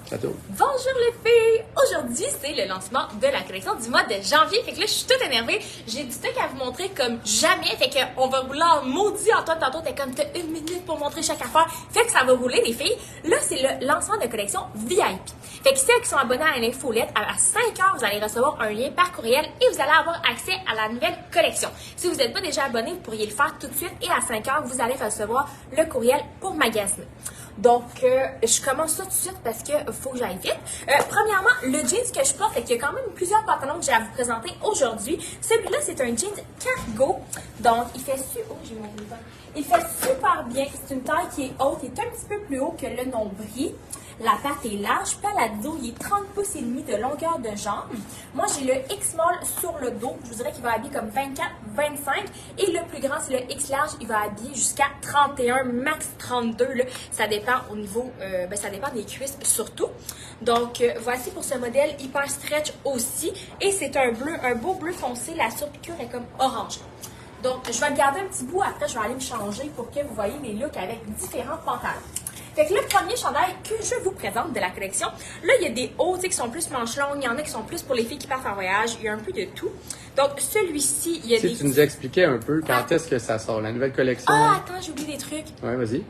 Ça tourne. Bonjour les filles! Aujourd'hui, c'est le lancement de la collection du mois de janvier. Fait que là, je suis toute énervée. J'ai du stock à vous montrer comme jamais. Fait qu'on va rouler en maudit. Antoine, tantôt, t'es comme, t'as 1 minute pour montrer chaque affaire. Fait que ça va rouler, les filles. Là, c'est le lancement de collection VIP. Fait que celles qui sont abonnées à l'infolette, à 5 heures, vous allez recevoir un lien par courriel et vous allez avoir accès à la nouvelle collection. Si vous n'êtes pas déjà abonné, vous pourriez le faire tout de suite et à 5 heures, vous allez recevoir le courriel pour magasiner. Donc, je commence ça tout de suite parce qu'il faut que j'aille vite. Premièrement, le jeans que je porte, fait qu'il y a quand même plusieurs pantalons que j'ai à vous présenter aujourd'hui. Celui-là, c'est un jeans cargo. Donc, il fait Il fait super bien. C'est une taille qui est haute. Il est un petit peu plus haut que le nombril. La patte est large, palazzo, il est 30 pouces et demi de longueur de jambe. Moi, j'ai le X-Small sur le dos. Je vous dirais qu'il va habiller comme 24, 25. Et le plus grand, c'est le X-Large. Il va habiller jusqu'à 31, max 32. Là. Ça dépend au niveau, ça dépend des cuisses surtout. Donc, voici pour ce modèle hyper stretch aussi. Et c'est un bleu, un beau bleu foncé. La surpiqûre est comme orange. Donc, je vais garder un petit bout. Après, je vais aller me changer pour que vous voyez les looks avec différents pantalons. Fait que le premier chandail que je vous présente de la collection, là, il y a des hauts qui sont plus manches longues, il y en a qui sont plus pour les filles qui partent en voyage, il y a un peu de tout. Donc, celui-ci, il y a des... Tu nous expliquais un peu quand est-ce que ça sort, la nouvelle collection? Ah, attends, j'ai oublié des trucs. Ouais, vas-y.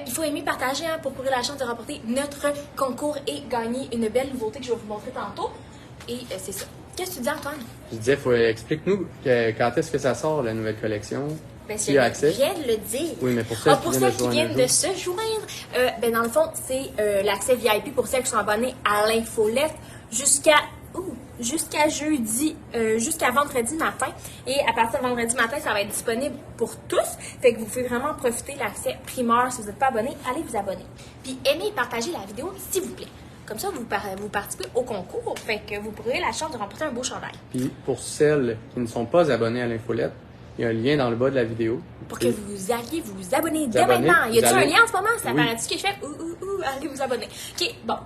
Il faut aimer partager pour courir la chance de remporter notre concours et gagner une belle nouveauté que je vais vous montrer tantôt. Et c'est ça. Qu'est-ce que tu dis, Antoine? Je disais, explique-nous quand est-ce que ça sort, la nouvelle collection? Ben, je viens de le dire. Oui, mais pour celles qui viennent de se joindre, dans le fond, c'est l'accès VIP pour celles qui sont abonnées à l'infolette jusqu'à jeudi, jusqu'à vendredi matin. Et à partir de vendredi matin, ça va être disponible pour tous. Fait que vous pouvez vraiment profiter de l'accès primeur. Si vous n'êtes pas abonné, allez vous abonner. Puis aimez et partagez la vidéo, s'il vous plaît. Comme ça, vous participez au concours. Fait que vous pourrez la chance de remporter un beau chandail. Puis pour celles qui ne sont pas abonnées à l'infolette, il y a un lien dans le bas de la vidéo. Pour que vous alliez vous abonner dès maintenant. Y a-t-il un lien en ce moment? Ça apparaît-tu que je fais allez vous abonner. OK, bon.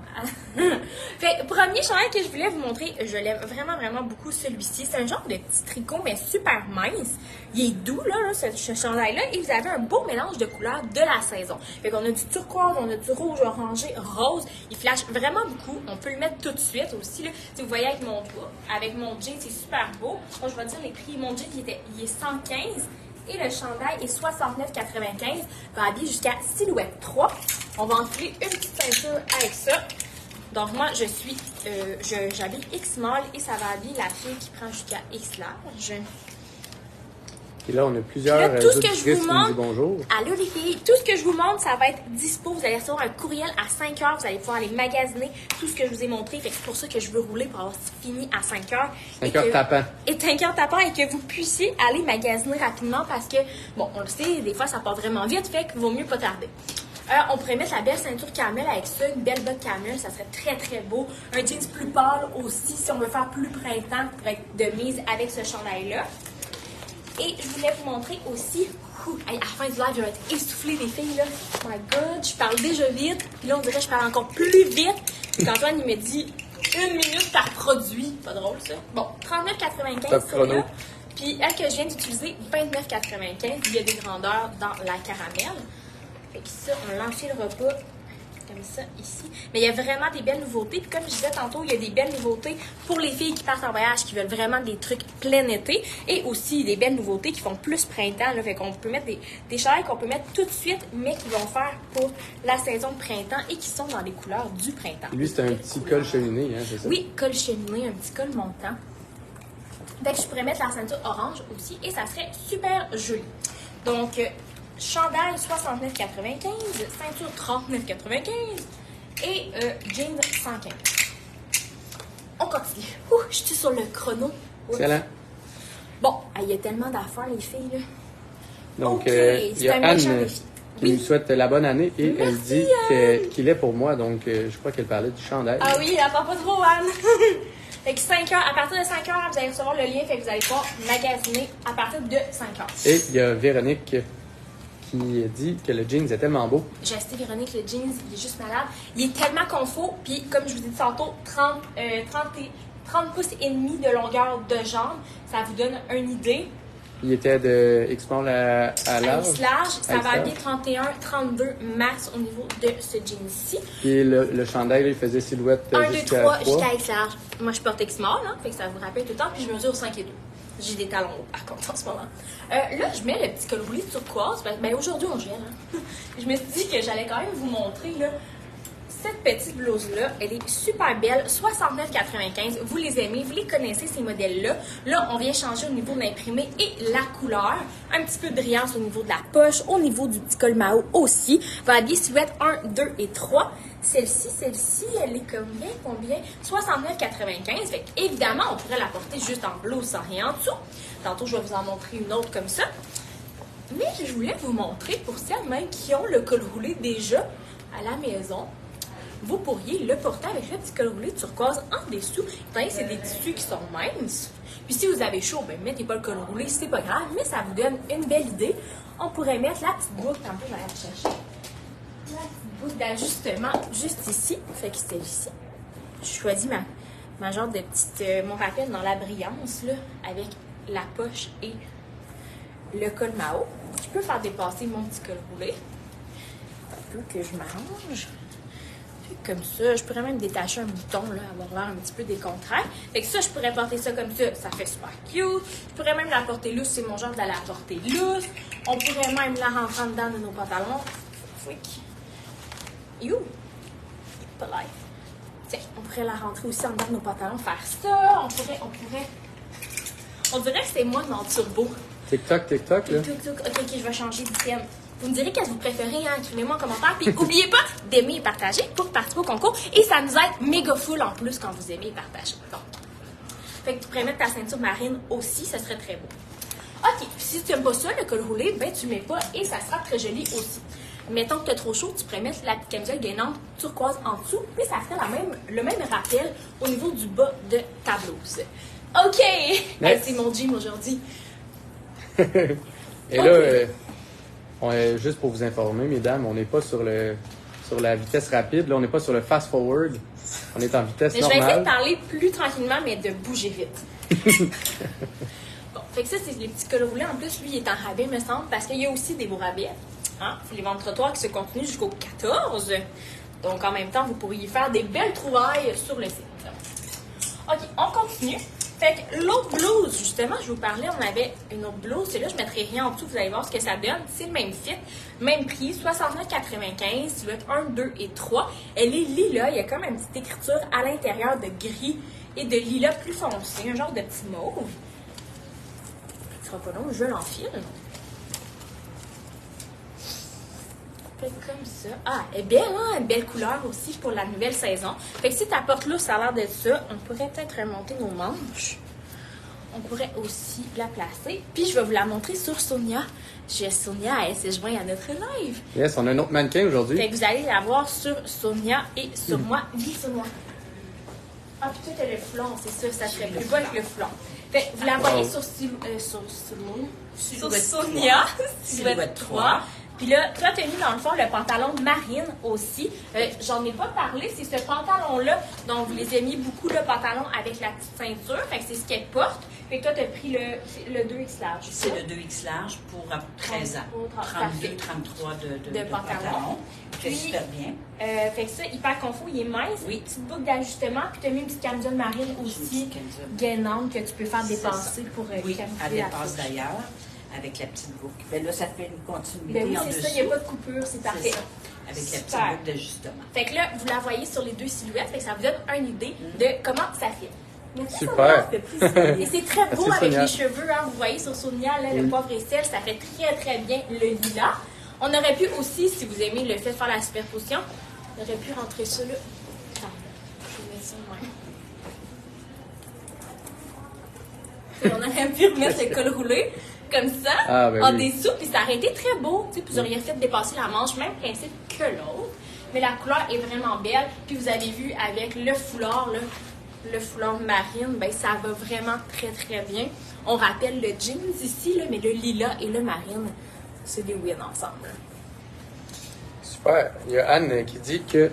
Fait, premier chandail que je voulais vous montrer, je l'aime vraiment, vraiment beaucoup celui-ci. C'est un genre de petit tricot, mais super mince. Il est doux, là ce chandail-là. Et vous avez un beau mélange de couleurs de la saison. Fait qu'on a du turquoise, on a du rouge, orangé, rose. Il flash vraiment beaucoup. On peut le mettre tout de suite aussi, là. Si vous voyez avec mon bras, avec mon jean, c'est super beau. Moi, je vais dire les prix. Mon jean, il est 115. Et le chandail est 69,95. Va habiller jusqu'à silhouette 3. On va enfiler une petite ceinture avec ça. Donc moi, j'habille X-Small et ça va habiller la fille qui prend jusqu'à X-Large. Et là, on a plusieurs tout ce que je vous qui nous montre, disent bonjour. Allô les filles, tout ce que je vous montre, ça va être dispo. Vous allez recevoir un courriel à 5 heures. Vous allez pouvoir aller magasiner tout ce que je vous ai montré. Fait que c'est pour ça que je veux rouler pour avoir fini à 5 heures. 5 heures tapant. Et 5 heures tapant et que vous puissiez aller magasiner rapidement parce que, bon, on le sait, des fois ça part vraiment vite. Fait qu'il vaut mieux pas tarder. On pourrait mettre la belle ceinture camel avec ça, une belle botte camel, ça serait très très beau. Un jeans plus pâle aussi, si on veut faire plus printemps, pour être de mise avec ce chandail-là. Et je voulais vous montrer aussi, à la fin du live, je vais être essoufflée les filles là. Oh my god, je parle déjà vite, puis là on dirait que je parle encore plus vite. Puis Antoine il me dit 1 minute par produit, pas drôle ça. Bon, 39,95 celui-là. Puis elle que je viens d'utiliser, 29,95. Il y a des grandeurs dans la caramel. Fait que ça, on l'enfilera pas comme ça ici. Mais il y a vraiment des belles nouveautés. Puis comme je disais tantôt, il y a des belles nouveautés pour les filles qui partent en voyage, qui veulent vraiment des trucs plein été. Et aussi des belles nouveautés qui font plus printemps. Là. Fait qu'on peut mettre des chandails qu'on peut mettre tout de suite, mais qui vont faire pour la saison de printemps et qui sont dans les couleurs du printemps. Lui, c'est un petit col cheminé, hein, c'est ça? Oui, col cheminé, un petit col montant. Fait que je pourrais mettre la ceinture orange aussi et ça serait super joli. Donc, chandail 69,95, ceinture 39,95 et jeans 115. On continue. Je suis sur le chrono. Excellent. Bon, il y a tellement d'affaires, les filles. Là. Donc, il y a Anne qui nous souhaite la bonne année et elle dit qu'il est pour moi. Donc, je crois qu'elle parlait du chandail. Ah oui, elle parle pas trop, Anne. Fait que 5 heures, à partir de 5 heures, vous allez recevoir le lien. Fait que vous allez pouvoir magasiner à partir de 5 heures. Et il y a Véronique qui dit que le jeans est tellement beau. J'ai acheté Véronique, le jeans, il est juste malade. Il est tellement confort, puis comme je vous ai dit tantôt, 30 pouces et demi de longueur de jambe. Ça vous donne une idée. Il était de X-Mall à large. X large, ça X va large. bien 31, 32 max au niveau de ce jean-ci. Puis le chandail, là, il faisait silhouette 1, 2, jusqu'à 3, 3. jusqu'à X large. Moi, je porte X-Mall, hein, fait que ça vous rappelle tout le temps. Puis je mesure 5 et 2. J'ai des talons hauts, par contre, en ce moment. Là, je mets le petit col roulé turquoise. Ben, aujourd'hui, on gèle. Hein. Je me suis dit que j'allais quand même vous montrer, là. Cette petite blouse-là, elle est super belle, 69,95. Vous les aimez, vous les connaissez, ces modèles-là. Là, on vient changer au niveau de l'imprimé et la couleur. Un petit peu de brillance au niveau de la poche, au niveau du petit col Mao aussi. Va habiller silhouette 1, 2 et 3. Celle-ci, elle est combien? 69,95. Fait évidemment, on pourrait la porter juste en blouse sans rien en dessous. Tantôt, je vais vous en montrer une autre comme ça. Mais je voulais vous montrer pour celles même qui ont le col roulé déjà à la maison. Vous pourriez le porter avec le petit col roulé turquoise en dessous. Étant donné que c'est des tissus qui sont minces. Puis si vous avez chaud, ben mettez pas le col roulé, c'est pas grave, mais ça vous donne une belle idée. On pourrait mettre la petite boucle, tantôt je vais aller chercher. La petite boucle d'ajustement juste ici. Fait que c'est ici. Je choisis ma genre de petite, mon rappel dans la brillance, là, avec la poche et le col Mao. Je peux faire dépasser mon petit col roulé. Un peu que je m'arrange. Comme ça, je pourrais même détacher un bouton, là, avoir l'air un petit peu décontracté. Fait que ça, je pourrais porter ça comme ça fait super cute. Je pourrais même la porter loose, c'est mon genre de la porter loose. On pourrait même la rentrer en dedans de nos pantalons. Freak. You. Polite. Tiens, on pourrait la rentrer aussi en dedans de nos pantalons, faire ça. On dirait que c'est moi dans turbo. TikTok, là. Ok, je vais changer d'item. Vous me direz qu'est-ce que vous préférez, hein? Écrivez-moi en commentaire. Puis n'oubliez pas d'aimer et partager pour participer au concours. Et ça nous aide méga full en plus quand vous aimez et partagez. Donc, fait que tu pourrais mettre ta ceinture marine aussi, ça serait très beau. Ok, si tu n'aimes pas ça, le col roulé, ben tu ne mets pas et ça sera très joli aussi. Mettons que tu es trop chaud, tu pourrais mettre la petite camisole gainante turquoise en dessous. Puis ça ferait le même rappel au niveau du bas de ta blouse. Ok! Hey, c'est mon gym aujourd'hui. Et là, juste pour vous informer, mesdames, on n'est pas sur la vitesse rapide, là, on n'est pas sur le fast-forward, on est en vitesse mais normale. Je vais essayer de parler plus tranquillement, mais de bouger vite. Bon, fait que ça, c'est les petits cols roulés. En plus, lui, il est en rabais, me semble, parce qu'il y a aussi des beaux rabais. Hein? C'est les ventes trottoirs qui se continuent jusqu'au 14. Donc, en même temps, vous pourriez faire des belles trouvailles sur le site. OK, on continue. Fait que l'autre blouse, justement, je vous parlais, on avait une autre blouse. Celle-là, je ne mettrai rien en dessous, vous allez voir ce que ça donne. C'est le même fit, même prix, 69,95, silhouette 1, 2 et 3. Elle est lilas, il y a comme une petite écriture à l'intérieur de gris et de lilas plus foncé, un genre de petit mauve. Ce sera pas long, je l'enfile. Fait comme ça. Ah, elle est belle, hein? Une belle couleur aussi pour la nouvelle saison. Fait que si ta porte là, ça a l'air d'être ça, on pourrait peut-être remonter nos manches. On pourrait aussi la placer. Puis je vais vous la montrer sur Sonia. Sonia, elle s'est jointe à notre live. Yes, on a un autre mannequin aujourd'hui. Fait que vous allez la voir sur Sonia et sur moi. Dis sur moi. Ah, puis toi, t'as le foulard, c'est ça, ça serait plus beau avec le foulard. Fait que vous la voyez sur Sonia, silhouette 3. Puis là, toi, tu as mis dans le fond le pantalon marine aussi. J'en ai pas parlé, c'est ce pantalon-là dont vous les aimiez beaucoup, le pantalon avec la petite ceinture. Fait que c'est ce qu'elle porte. Fait que toi, tu as pris le 2X large. C'est le 2X large pour 13 ans. 32, 33 de pantalon. Puis, super bien. Fait que ça, hyper confort, il est mince. Oui. Petite boucle d'ajustement. Puis tu as mis une petite camisole marine aussi, gainante, que tu peux faire dépasser pour oui, elle dépasse d'ailleurs. Avec la petite boucle. Ben là, ça fait une continuité oui, en dessous. C'est ça, il n'y a pas de coupure, c'est parfait. Avec la petite boucle d'ajustement. Fait que là, vous la voyez sur les deux silhouettes, fait que ça vous donne une idée de comment ça fait. Merci, super! Et c'est très beau avec les cheveux, hein, vous voyez sur Sonia, là, le poivre et sel, ça fait très très bien le lilas. On aurait pu aussi, si vous aimez le fait de faire la superposition, on aurait pu rentrer ça là. Attends, je vais mettre ça de même. On aurait pu remettre le col roulé. Comme ça, en dessous, puis ça aurait été très beau. Tu sais, vous auriez fait dépasser la manche, même principe que l'autre. Mais la couleur est vraiment belle. Puis vous avez vu avec le foulard, là, le foulard marine, ben ça va vraiment très très bien. On rappelle le jeans ici, là, mais le lilas et le marine, c'est des wins ensemble. Super. Il y a Anne qui dit que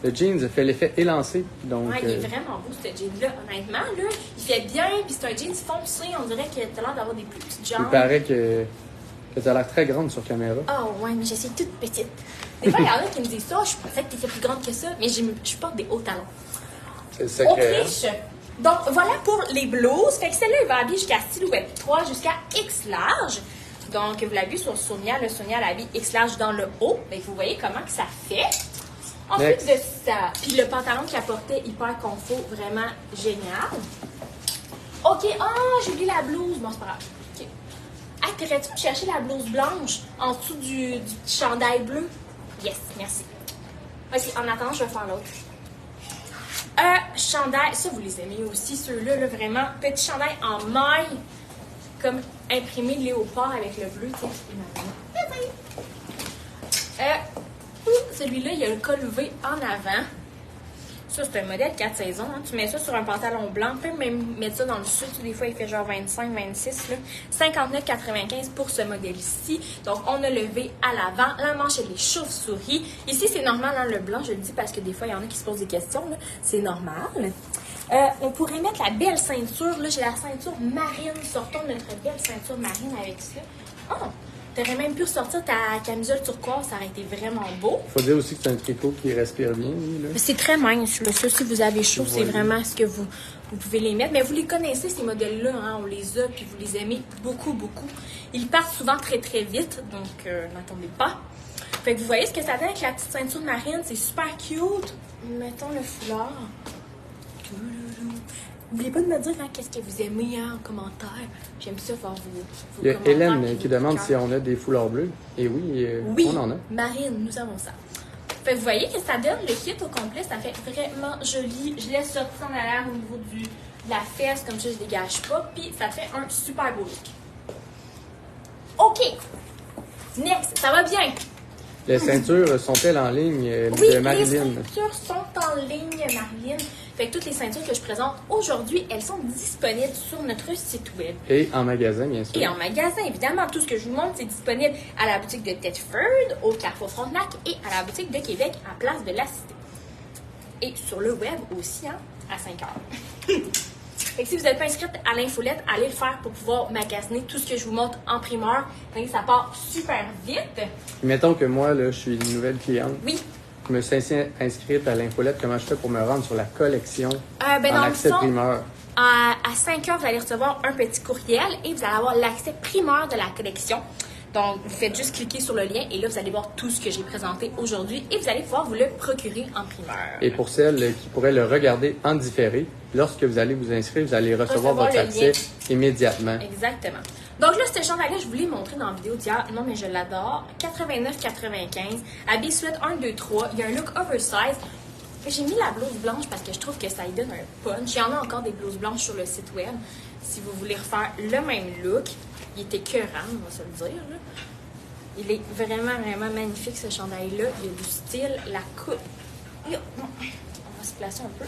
Le jeans fait l'effet élancé. Donc, ouais, il est vraiment beau, ce jean-là. Honnêtement, là, il fait bien, puis c'est un jean foncé. On dirait que t'as l'air d'avoir des plus petites jambes. Il paraît que t'as l'air très grande sur caméra. Oh, ouais, mais je suis toute petite. Des fois, il y en a qui me disent ça. Je pensais que t'étais plus grande que ça, mais je porte des hauts talons. C'est le secret. Autriche. Donc, voilà pour les blouses. Fait que celle-là, il va habiller jusqu'à silhouette 3 jusqu'à X large. Donc, vous l'avez vu sur Sonia. Le Sonia l'habille X large dans le haut. Fait que vous voyez comment que ça fait. Ensuite de ça, puis le pantalon qu'elle portait, hyper confort, vraiment génial. OK, j'ai oublié la blouse. Bon, c'est pas grave. OK. Pourrais-tu me chercher la blouse blanche en dessous du petit chandail bleu? Yes, merci. OK, en attendant, je vais faire l'autre. Chandail, ça vous les aimez aussi, ceux-là, là, vraiment. Petit chandail en maille, comme imprimé léopard avec le bleu, tu sais. Celui-là, il y a le col V en avant. Ça, c'est un modèle 4 saisons. Hein. Tu mets ça sur un pantalon blanc. Tu peux même mettre ça dans le sud. Des fois, il fait genre 25, 26. 59,95 pour ce modèle-ci. Donc, on a le V à l'avant. La manche, elle est chauve-souris. Ici, c'est normal, hein, le blanc. Je le dis parce que des fois, il y en a qui se posent des questions. Là. C'est normal. On pourrait mettre la belle ceinture. Là, j'ai la ceinture marine. Sortons notre belle ceinture marine avec ça. Oh! T'aurais même pu ressortir ta camisole turquoise, ça aurait été vraiment beau. Il faut dire aussi que c'est un tricot qui respire bien, lui, là. C'est très mince, là. Ça, si vous avez chaud, c'est vraiment ce que vous pouvez les mettre. Mais vous les connaissez, ces modèles-là, hein? On les a, puis vous les aimez beaucoup, beaucoup. Ils partent souvent très, très vite, donc n'attendez pas. Fait que vous voyez ce que ça donne avec la petite ceinture marine, c'est super cute. Mettons le foulard. N'oubliez pas de me dire qu'est-ce que vous aimez en commentaire. J'aime ça faire vos Il y a commentaires. Hélène qui demande si on a des foulards bleus. Et oui, on en a. Marine, nous avons ça. Fait que vous voyez que ça donne le kit au complet. Ça fait vraiment joli. Je laisse sortir en arrière au niveau de la fesse. Comme ça, je dégage pas. Puis ça fait un super beau look. OK. Next. Ça va bien. Les ceintures sont-elles en ligne de Marilyn? Oui, les ceintures sont en ligne, Marilyn. Fait que toutes les ceintures que je présente aujourd'hui, elles sont disponibles sur notre site web. Et en magasin, bien sûr. Et en magasin, évidemment. Tout ce que je vous montre, c'est disponible à la boutique de Thetford, au Carrefour Frontenac et à la boutique de Québec, à Place de la Cité. Et sur le web aussi, hein, à 5 heures. Fait que si vous n'êtes pas inscrite à l'infolette, allez le faire pour pouvoir magasiner tout ce que je vous montre en primeur. Fait que ça part super vite. Mettons que moi, là, je suis une nouvelle cliente. Oui. Je me suis inscrite à l'infolette. Comment je fais pour me rendre sur la collection en dans accès primeur? À 5 heures, vous allez recevoir un petit courriel et vous allez avoir l'accès primeur de la collection. Donc, vous faites juste cliquer sur le lien et là, vous allez voir tout ce que j'ai présenté aujourd'hui et vous allez pouvoir vous le procurer en primeur. Et pour celles qui pourraient le regarder en différé, lorsque vous allez vous inscrire, vous allez recevoir votre accès immédiatement. Exactement. Donc là, ce chandail-là, je vous l'ai montré dans la vidéo d'hier. Non, mais je l'adore. 89,95. Habillé sweat 1, 2, 3. Il y a un look oversize. J'ai mis la blouse blanche parce que je trouve que ça y donne un punch. Il y en a encore des blouses blanches sur le site web. Si vous voulez refaire le même look, il est écœurant, on va se le dire. Là. Il est vraiment, vraiment magnifique, ce chandail-là. Il y a du style, la coupe. On va se placer un peu.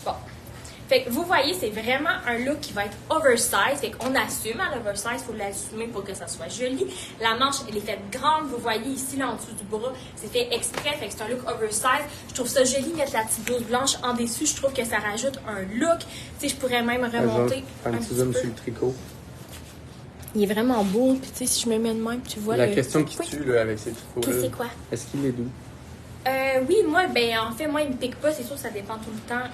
Bon. Fait que vous voyez, c'est vraiment un look qui va être oversize. Fait qu'on assume à l'oversize, il faut l'assumer pour que ça soit joli. La manche, elle est faite grande. Vous voyez ici, là, en dessous du bras, c'est fait exprès. Fait que c'est un look oversize. Je trouve ça joli, mettre la petite blouse blanche en dessus. Je trouve que ça rajoute un look. Tu sais, je pourrais même remonter un petit zoom sur le tricot. Il est vraiment beau. Puis tu sais, si je me mets de même, tu vois la question qui tue, là, avec ces tricots-là. C'est quoi? Est-ce qu'il est doux? Oui, moi, en fait, moi, il me pique pas. C'est sûr, ça dépend tout le temps.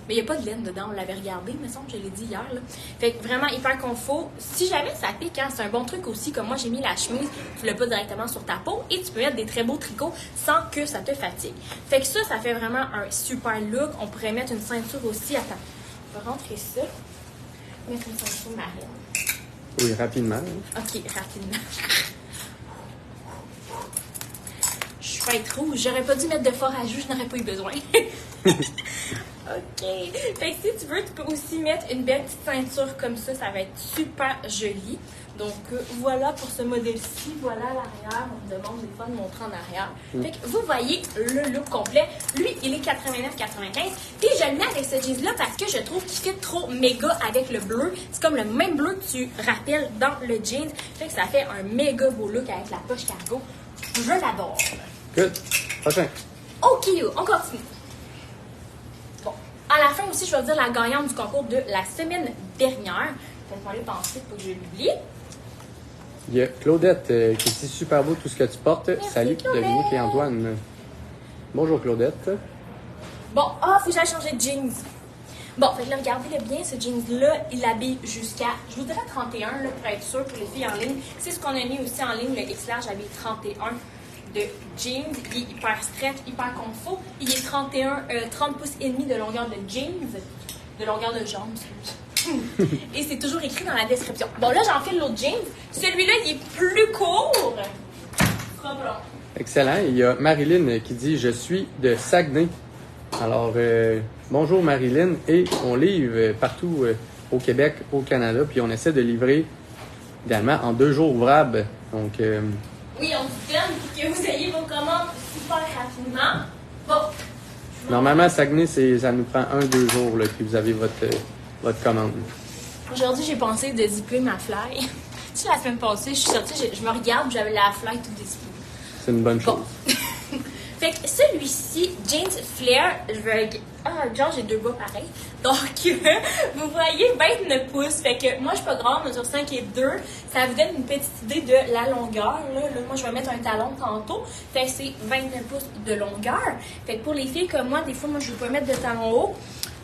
Mais il n'y a pas de laine dedans, on l'avait regardé, il me semble, je l'ai dit hier. Là. Fait que vraiment hyper confort. Si jamais ça pique, hein, c'est un bon truc aussi. Comme moi, j'ai mis la chemise, tu l'as pas directement sur ta peau et tu peux mettre des très beaux tricots sans que ça te fatigue. Fait que ça fait vraiment un super look. On pourrait mettre une ceinture aussi. Attends, on va rentrer ça. Mettre une ceinture marine. Oui, rapidement. Hein. OK, rapidement. Je suis pas être rouge. J'aurais pas dû mettre de fort à jouer, je n'aurais pas eu besoin. OK. Fait que si tu veux, tu peux aussi mettre une belle petite ceinture comme ça. Ça va être super joli. Donc, voilà pour ce modèle-ci. Voilà l'arrière. On me demande des fois de montrer en arrière. Fait que vous voyez le look complet. Lui, il est 89,95. Puis, je le mets avec ce jeans-là parce que je trouve qu'il fit trop méga avec le bleu. C'est comme le même bleu que tu rappelles dans le jeans. Fait que ça fait un méga beau look avec la poche cargo. Je l'adore. Good. Prochain. OK, on continue. Bon, à la fin aussi, je vais vous dire la gagnante du concours de la semaine dernière. Je vais aller penser pour que je l'oublie. Il y a Claudette qui dit super beau tout ce que tu portes. Merci, Salut Claudette. Dominique et Antoine. Bonjour Claudette. Bon, faut que j'aille changer de jeans. Bon, fait que là, regardez-le bien, ce jeans-là, il habille jusqu'à, je vous dirais 31, là, pour être sûr, pour les filles en ligne. C'est ce qu'on a mis aussi en ligne, le X-Large habille 31 de jeans. Il est hyper stretch, hyper confort. Il est 30 pouces et demi de longueur de jeans, de longueur de jambes, et c'est toujours écrit dans la description. Bon, là, j'enfile l'autre jeans. Celui-là, il est plus court. Excellent. Il y a Marilyn qui dit « Je suis de Saguenay ». Alors, bonjour Marilyn. Et on livre partout au Québec, au Canada. Puis on essaie de livrer également en 2 jours ouvrables. Donc, oui, on vous donne pour que vous ayez vos commandes super rapidement. Bon. Normalement, Saguenay, ça nous prend 1-2 jours, là, puis vous avez votre commande. Aujourd'hui, j'ai pensé de zipper ma fly. Tu sais, la semaine passée, je suis sortie, je me regarde, j'avais la fly tout dézippée. C'est une bonne chose. Bon. Fait que celui-ci, Jeans Flare, genre j'ai 2 bas pareils. Donc, vous voyez, 29 pouces. Fait que moi, je suis pas grande, mesure 5 et 2. Ça vous donne une petite idée de la longueur. Là, moi, je vais mettre un talon tantôt. Fait que c'est 29 pouces de longueur. Fait que pour les filles comme moi, des fois, moi, je ne veux pas mettre de talon haut.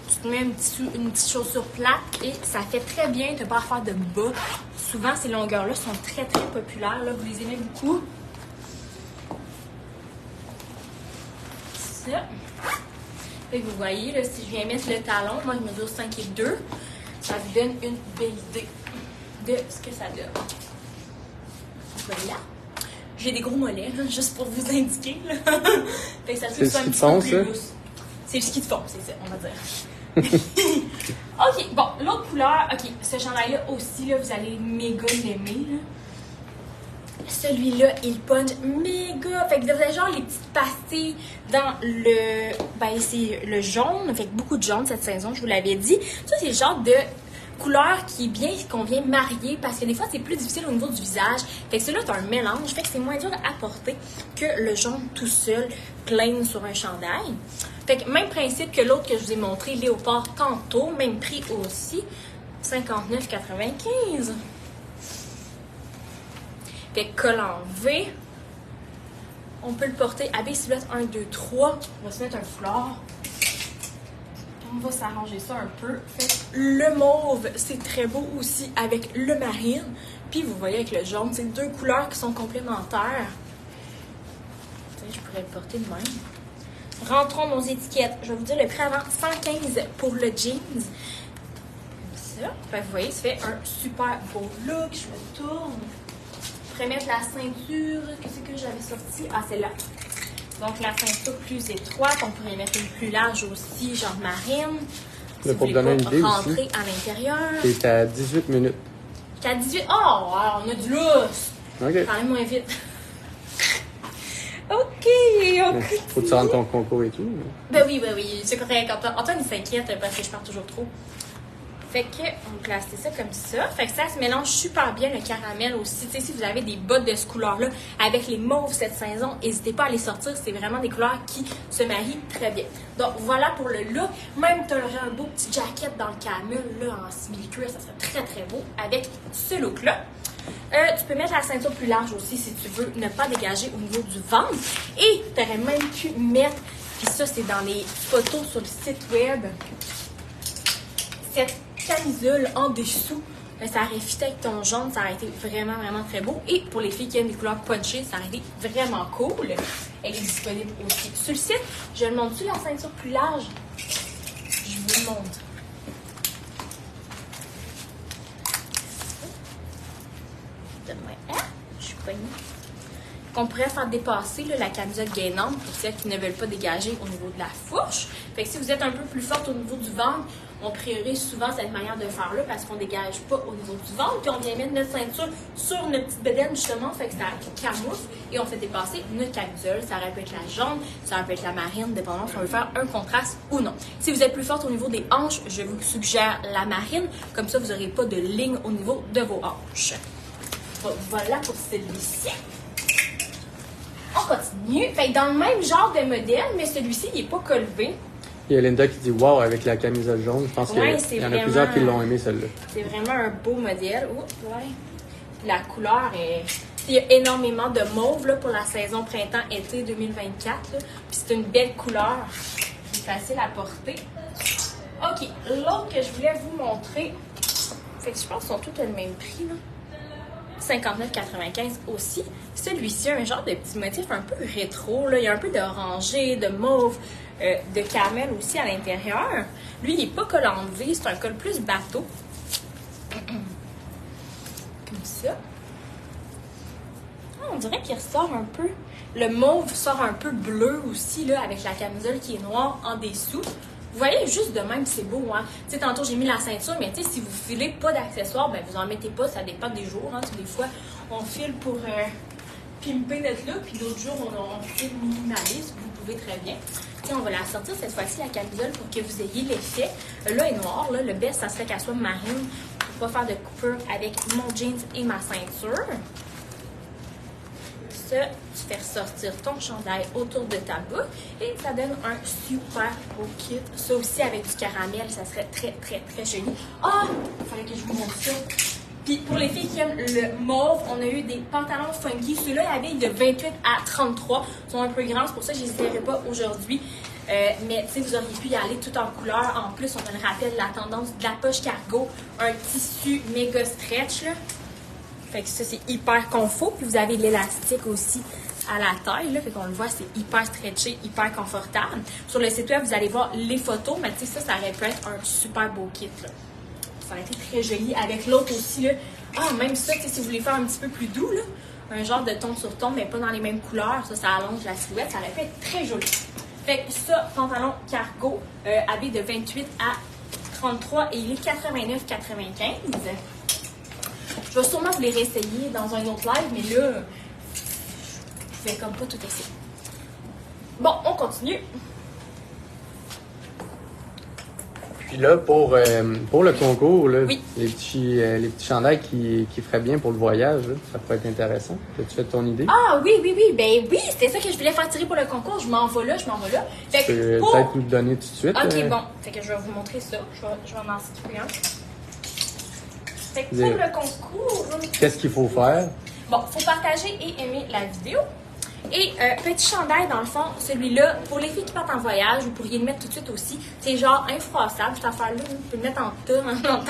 Tu te mets une petite chaussure plate et ça fait très bien. Tu n'as pas à faire de bas. Souvent, ces longueurs-là sont très, très populaires. Là, vous les aimez beaucoup. Ça. Fait que vous voyez, là, si je viens mettre le talon, moi je mesure 5 et 2, ça vous donne une belle idée de ce que ça donne. Voilà. J'ai des gros mollets, là, juste pour vous indiquer. Là. Fait que ça se fait un petit peu plus lousse. C'est le ski de fond, c'est ça, on va dire. OK, bon, l'autre couleur, OK, ce chandail-là aussi, là, vous allez méga l'aimer, là. Celui-là, il punch méga. Fait que vous avez genre les petites pastilles dans le... Ben, c'est le jaune. Fait que beaucoup de jaune cette saison, je vous l'avais dit. Ça, c'est le genre de couleur qu'on vient marier parce que des fois, c'est plus difficile au niveau du visage. Fait que celui-là, c'est un mélange. Fait que c'est moins dur à porter que le jaune tout seul, plain sur un chandail. Fait que même principe que l'autre que je vous ai montré, Léopard, tantôt. Même prix aussi. 59,95. Fait que col en V, on peut le porter à silhouette 1, 2, 3. On va se mettre un foulard. On va s'arranger ça un peu. Fait que le mauve, c'est très beau aussi avec le marine. Puis vous voyez avec le jaune, c'est 2 couleurs qui sont complémentaires. Je pourrais le porter de même. Rentrons nos étiquettes. Je vais vous dire le prix avant, 115 pour le jeans. Comme ça. Fait que vous voyez, ça fait un super beau look. Je me tourne. Je pourrais mettre la ceinture, qu'est-ce que j'avais sorti? Ah, celle-là. Donc, la ceinture plus étroite, on pourrait mettre une plus large aussi, genre marine. Si pour vous donner une idée rentrer aussi, à l'intérieur. c'est à 18 minutes. C'est à 18? Oh, alors on a du lousse! OK. Parlez moins vite. OK, on continue. Faut que tu rentres ton concours et tout. Ben oui, c'est correct. Antoine, il s'inquiète parce que je pars toujours trop. Fait que, on place ça comme ça. Fait que ça se mélange super bien, le caramel aussi. Tu sais, si vous avez des bottes de ce couleur-là avec les mauves cette saison, n'hésitez pas à les sortir. C'est vraiment des couleurs qui se marient très bien. Donc, voilà pour le look. Même, tu aurais un beau petit jacket dans le camel, là, en simili-cuir. Ça serait très, très beau avec ce look-là. Tu peux mettre la ceinture plus large aussi si tu veux ne pas dégager au niveau du ventre. Et tu aurais même pu mettre, puis ça, c'est dans les photos sur le site web, cette camisole en dessous, ça aurait fité avec ton jaune, ça aurait été vraiment, vraiment très beau. Et pour les filles qui aiment les couleurs punchées, ça aurait été vraiment cool. Elle est disponible aussi sur le site. Je le montre-tu la ceinture plus large? Je vous le montre. Donne-moi. Je suis poignée. Qu'on pourrait faire dépasser là, la camisole gainante pour celles qui ne veulent pas dégager au niveau de la fourche. Fait que si vous êtes un peu plus forte au niveau du ventre, on priorise souvent cette manière de faire là parce qu'on ne dégage pas au niveau du ventre. Puis on vient mettre notre ceinture sur notre petite bedaine justement, fait que ça camoufle et on fait dépasser notre camisole. Ça aurait pu être la jaune, ça aurait pu être la marine, dépendamment si on veut faire un contraste ou non. Si vous êtes plus forte au niveau des hanches, je vous suggère la marine. Comme ça, vous n'aurez pas de ligne au niveau de vos hanches. Voilà pour celui-ci. On continue. Fait que dans le même genre de modèle, mais celui-ci, il n'est pas collevé. Il y a Linda qui dit wow avec la camisole jaune. Je pense qu'il y en a plusieurs qui l'ont aimé celle-là. C'est vraiment un beau modèle. Oups, ouais. Puis la couleur est. Il y a énormément de mauve là, pour la saison printemps-été 2024. Là. Puis c'est une belle couleur. C'est facile à porter. OK. L'autre que je voulais vous montrer. Fait que je pense qu'ils sont tous le même prix. Là. 59,95 aussi. Celui-ci a un genre de petit motif un peu rétro. Là. Il y a un peu d'orangé, de mauve, de caramel aussi à l'intérieur. Lui, il n'est pas col enlevé, c'est un col plus bateau. Comme ça. On dirait qu'il ressort un peu. Le mauve sort un peu bleu aussi, là, avec la camisole qui est noire en dessous. Vous voyez, juste de même, c'est beau, hein. Tu sais, tantôt, j'ai mis la ceinture, mais tu sais, si vous filez pas d'accessoires, ben vous en mettez pas, ça dépend des jours, hein. Des fois, on file pour pimper notre look, puis d'autres jours, on file minimaliste, vous pouvez très bien. Tu sais, on va la sortir cette fois-ci, la camisole, pour que vous ayez l'effet. Là, est noir, là. Le best, ça serait qu'elle soit marine, pour pas faire de coupure avec mon jeans et ma ceinture. Ça, tu fais ressortir ton chandail autour de ta boucle et ça donne un super beau kit. Ça aussi, avec du caramel, ça serait très, très, très joli. Ah! Il fallait que je vous montre ça. Puis pour les filles qui aiment le mauve, on a eu des pantalons funky. Ceux-là, ils habillent de 28 à 33. Ils sont un peu grands, c'est pour ça que je ne les essaierai pas aujourd'hui. Mais tu sais, vous auriez pu y aller tout en couleur. En plus, on a le rappel de la tendance de la poche cargo. Un tissu méga stretch, là. Fait que ça, c'est hyper confort. Puis vous avez l'élastique aussi à la taille. Là, fait qu'on le voit, c'est hyper stretché, hyper confortable. Sur le site web, vous allez voir les photos. Mais tu sais, ça aurait pu être un super beau kit. Là. Ça aurait été très joli. Avec l'autre aussi, là. Ah, même ça, si vous voulez faire un petit peu plus doux, là. Un genre de ton sur ton, mais pas dans les mêmes couleurs. Ça allonge la silhouette. Ça aurait pu être très joli. Fait que ça, pantalon cargo, habillé de 28 à 33 et il est 89,95. Je vais sûrement vous les réessayer dans un autre live, mais là, je vais comme pas tout essayer. Bon, on continue. Puis là, pour le concours, là, oui. les petits chandails qui feraient bien pour le voyage, là, ça pourrait être intéressant. As-tu fait ton idée? Ah oui. Ben oui, c'était ça que je voulais faire tirer pour le concours. Je m'en vais là. Fait tu peux peut-être nous le donner tout de suite. OK, bon. Fait que je vais vous montrer ça. Je vais en situer un. Fait que pour le concours... Qu'est-ce qu'il faut faire? Bon, il faut partager et aimer la vidéo. Et petit chandail, dans le fond, celui-là, pour les filles qui partent en voyage, vous pourriez le mettre tout de suite aussi. C'est genre infroissable, cette affaire-là. Vous pouvez le mettre en tas,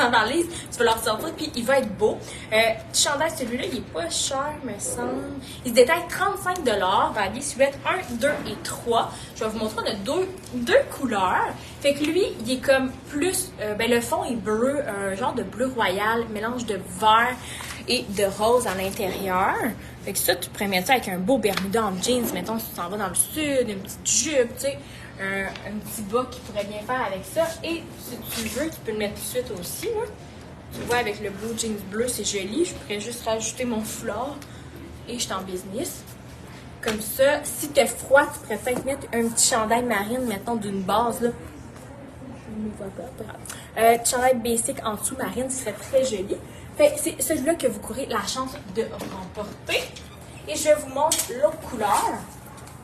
en valise. Tu vas le ressortir, puis il va être beau. Petit chandail, celui-là, il est pas cher, me semble. Il se détaille 35 $. Valise, silhouette 1, 2 et 3. Je vais vous montrer, on a deux couleurs. Fait que lui, il est comme plus... le fond est bleu, un genre de bleu royal, mélange de vert et de rose à l'intérieur. Fait que ça, tu pourrais mettre ça avec un beau bermuda en jeans. Mettons, si tu t'en vas dans le sud, une petite jupe, tu sais, un petit bas qui pourrait bien faire avec ça. Et si tu veux, tu peux le mettre tout de suite aussi, là. Tu vois, avec le blue jeans bleu, c'est joli. Je pourrais juste rajouter mon foulard et je suis en business. Comme ça, si t'as froid, tu pourrais peut-être mettre un petit chandail marine, mettons, d'une base, là. Je ne vois pas, petit chandail basic en dessous marine, ce serait très joli. Fait, c'est celui-là que vous courez la chance de remporter. Et je vous montre l'autre couleur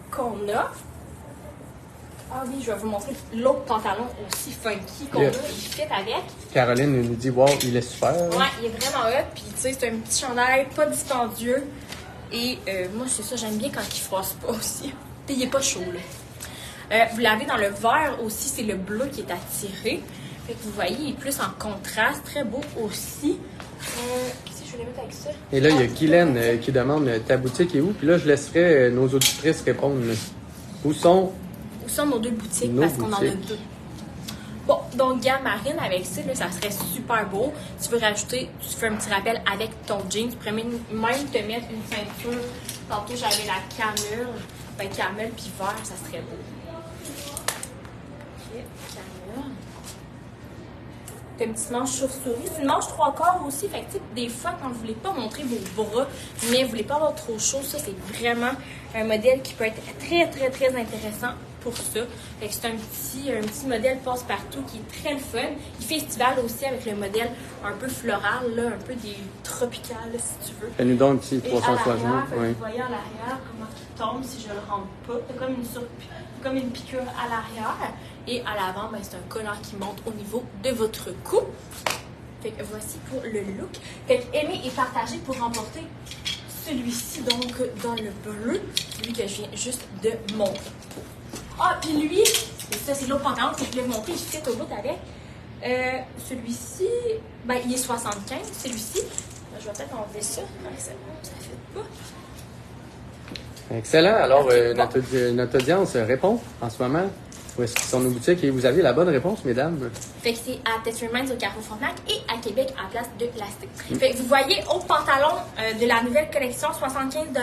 qu'on a. Ah oui, je vais vous montrer l'autre pantalon aussi funky qu'on a. Il fit avec. Caroline nous dit, wow, il est super. Ouais, il est vraiment hot. Puis, tu sais, c'est un petit chandail, pas dispendieux. Et moi, c'est ça, j'aime bien quand il froisse pas aussi. Puis, il est pas chaud, là. Vous l'avez dans le vert aussi, c'est le bleu qui est attiré. Fait que vous voyez, il est plus en contraste, très beau aussi. Qu'est-ce que je voulais mettre avec ça? Et là, il y a Guylaine qui demande ta boutique est où? Puis là, je laisserai nos auditrices répondre. Là. Où sont nos deux boutiques? Parce qu'on en a deux. Bon, donc gamme marine avec ça, là, ça serait super beau. Tu veux rajouter, tu fais un petit rappel avec ton jean. Tu pourrais même te mettre une ceinture. Tantôt, j'avais la camel. Ben, camel puis vert, ça serait beau. Ok, camel. T'as une petite manche chauve-souris. C'est une manche 3/4 aussi. Fait que, des fois, quand vous voulez pas montrer vos bras, mais vous voulez pas avoir trop chaud, ça, c'est vraiment un modèle qui peut être très, très, très intéressant pour ça. Fait que c'est un petit modèle passe-partout qui est très le fun. Il fait estival aussi avec le modèle un peu floral, là, un peu des tropicales, si tu veux. Fais-nous donc un petit 360. Oui. Vous voyez à l'arrière comment il tombe si je le rentre pas. C'est comme une piqûre à l'arrière. Et à l'avant, ben, c'est un collant qui monte au niveau de votre cou. Fait que voici pour le look. Fait que aimez et partagez pour remporter celui-ci, donc dans le bleu. Celui que je viens juste de montrer. Ah, puis lui, et ça c'est l'autre pantalon que je voulais vous montrer, je fit au bout avec. Celui-ci, ben il est 75, celui-ci. Je vais peut-être enlever ça. Ça fait pas. Excellent. Alors, notre audience répond en ce moment. Où est-ce qu'ils sont nos boutiques? Et vous avez la bonne réponse, mesdames. Fait que c'est à Test Reminds au Carrefour Frontenac et à Québec à Place de Plastique. Fait que vous voyez, au pantalon de la nouvelle collection, 75 $.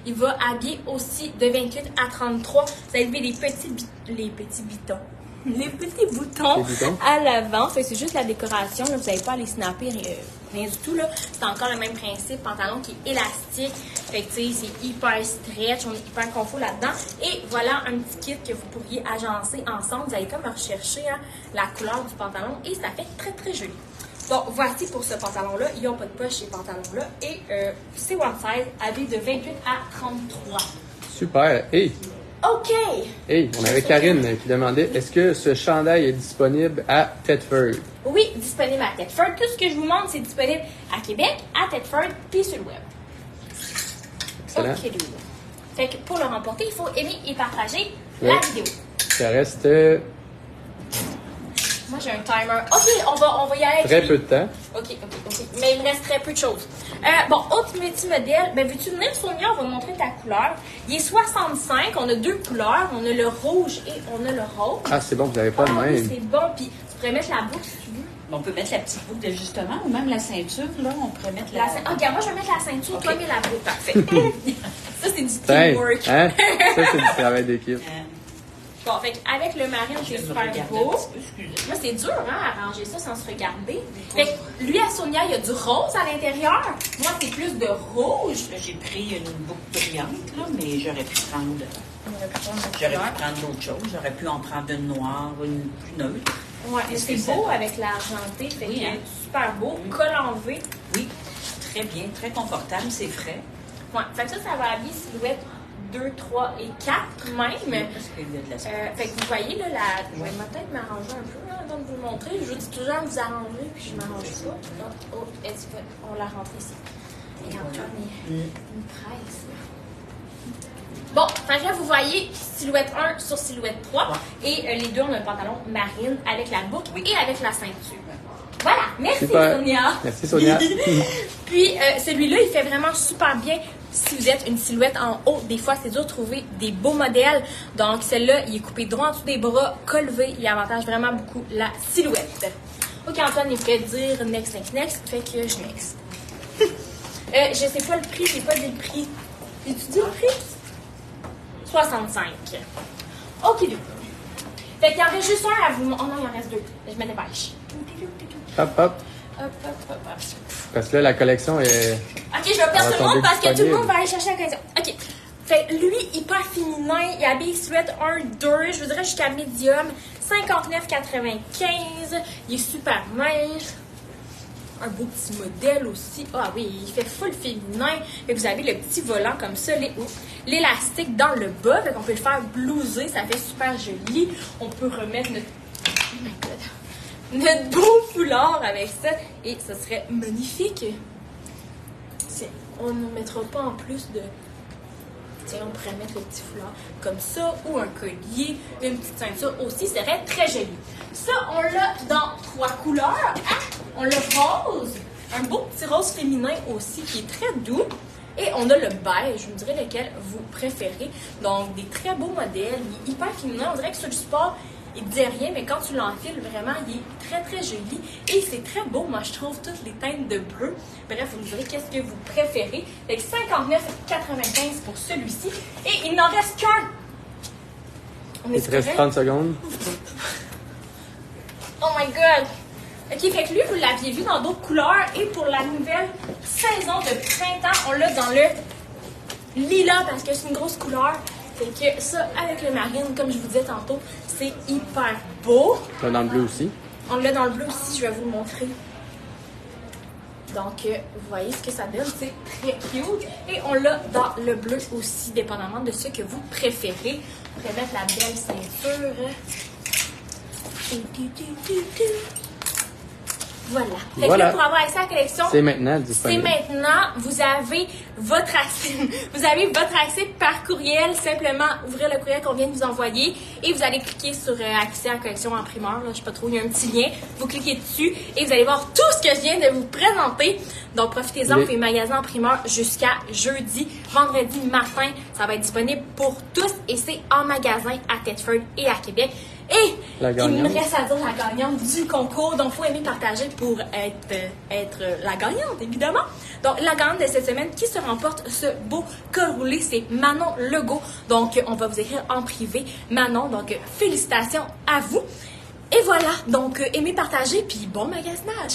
Il va habiller aussi de 28 à 33. Vous avez vu les petits boutons. Les petits boutons à l'avant. Fait que c'est juste la décoration. Là, vous n'avez pas à les snapper, rien du tout. Là. C'est encore le même principe. Pantalon qui est élastique. Fait que tu sais, c'est hyper stretch. On est hyper confort là-dedans. Et voilà un petit kit que vous pourriez agencer ensemble. Vous allez comme rechercher la couleur du pantalon. Et ça fait très, très joli. Donc, voici pour ce pantalon-là. Ils n'ont pas de poche, ces pantalons-là. Et c'est one size, habillé de 28 à 33. Super. Hey! OK! Hey, on avait Karine qui demandait, est-ce que ce chandail est disponible à Thetford? Oui, disponible à Thetford. Tout ce que je vous montre, c'est disponible à Québec, à Thetford, puis sur le web. Excellent. OK, fait que pour le remporter, il faut aimer et partager la vidéo. Ça reste... Moi, j'ai un timer. OK, on va y aller. Très peu de temps. OK. Mais il me reste très peu de choses. Bon, autre petit modèle. Ben, veux-tu venir, Sonia? On va montrer ta couleur. Il est 65. On a deux couleurs. On a le rouge et on a le rose. Ah, c'est bon, vous n'avez pas le même. Oui, c'est bon. Puis, tu pourrais mettre la boucle si tu veux. On peut mettre la petite boucle d'ajustement ou même la ceinture, là. On pourrait mettre la... Regarde, moi, je vais mettre la ceinture. Okay. Toi, mets la boucle. Parfait. Ça, c'est du teamwork. Hein? Ça, c'est du travail d'équipe. Bon, fait avec le marine, c'est super beau. Moi, c'est dur, à arranger ça sans se regarder. Fait que lui, à Sonia, il y a du rose à l'intérieur. Moi, c'est plus de rouge. J'ai pris une boucle brillante, là, mais j'aurais pu prendre d'autres choses. J'aurais pu en prendre une noire, une plus neutre. Ouais, mais c'est beau avec l'argenté. Fait que super beau. Col enlevé. Oui, très bien, très confortable, c'est frais. Ouais, fait que ça va habiller silhouette 2, 3 et 4 même. Parce qu'il y a de la fait que vous voyez, là, je vais peut-être m'arranger un peu avant de vous le montrer. Je vous dis toujours de vous arranger, puis je m'arrange pas. Est-ce qu'on la rentre ici? Et Antoine, il presse. Bon, fait que là, vous voyez silhouette 1 sur silhouette 3. Et les deux, on a un pantalon marine avec la boucle et avec la ceinture. Voilà, merci Sonia. Merci Sonia. Puis celui-là, il fait vraiment super bien. Si vous êtes une silhouette en haut, des fois, c'est dur de trouver des beaux modèles. Donc, celle-là, il est coupé droit en dessous des bras, collevé. Il avantage vraiment beaucoup la silhouette. Ok, Antoine, il fait dire next. Fait que je next. Je sais pas le prix, j'ai pas dit le prix. J'ai-tu dit le prix? 65. Ok, deux. Fait qu'il y en reste juste un à vous. Oh non, il en reste deux. Je me dépêche. Hop. Parce que là, la collection est... Ok, je vais perdre tout le monde parce que tout le monde va aller chercher la collection. Ok. Fait lui, hyper féminin, il habille silhouette 1, 2, je voudrais jusqu'à medium, 59,95. Il est super mince. Un beau petit modèle aussi. Ah oui, il fait full féminin. Et vous avez le petit volant comme ça, l'élastique dans le bas. Fait qu'on peut le faire blouser, ça fait super joli. On peut remettre notre... Oh my God. Notre beau foulard avec ça. Et ce serait magnifique. On ne mettra pas en plus de... Tiens, on pourrait mettre le petit foulard comme ça, ou un collier, une petite ceinture aussi, ça serait très joli. Ça, on l'a dans 3 couleurs. On l'a rose, un beau petit rose féminin aussi qui est très doux. Et on a le beige, je vous dirais lequel vous préférez. Donc, des très beaux modèles, il est hyper féminin. On dirait que sur du sport, il ne dit rien, mais quand tu l'enfiles, vraiment, il est très, très joli. Et c'est très beau, moi, je trouve toutes les teintes de bleu. Bref, vous me direz qu'est-ce que vous préférez. Fait que 59,95 pour celui-ci. Et il n'en reste qu'un. Il te reste 30 secondes. Oh my God! Ok, fait que lui, vous l'aviez vu dans d'autres couleurs. Et pour la nouvelle saison de printemps, on l'a dans le lilas parce que c'est une grosse couleur. Fait que ça, avec le marine, comme je vous disais tantôt, c'est hyper beau. Là, dans le bleu aussi. On l'a dans le bleu aussi, je vais vous le montrer. Donc, vous voyez ce que ça donne, c'est très cute. Et on l'a dans le bleu aussi, dépendamment de ce que vous préférez. On pourrait mettre la belle ceinture. Voilà. Fait que là, pour avoir accès à la collection, c'est maintenant disponible. C'est maintenant. Vous avez votre accès. Vous avez votre accès par courriel. Simplement ouvrir le courriel qu'on vient de vous envoyer et vous allez cliquer sur accès à la collection en primeur. Là, je sais pas trop, il y a un petit lien. Vous cliquez dessus et vous allez voir tout ce que je viens de vous présenter. Donc profitez-en. On fait magasin en primeur jusqu'à jeudi, vendredi matin. Ça va être disponible pour tous et c'est en magasin à Thetford et à Québec. Et il me reste à dire la gagnante du concours. Donc, il faut aimer partager pour être la gagnante, évidemment. Donc, la gagnante de cette semaine qui se remporte ce beau col roulé, c'est Manon Legault. Donc, on va vous écrire en privé. Manon, donc, félicitations à vous. Et voilà. Donc, aimez partager, puis bon magasinage.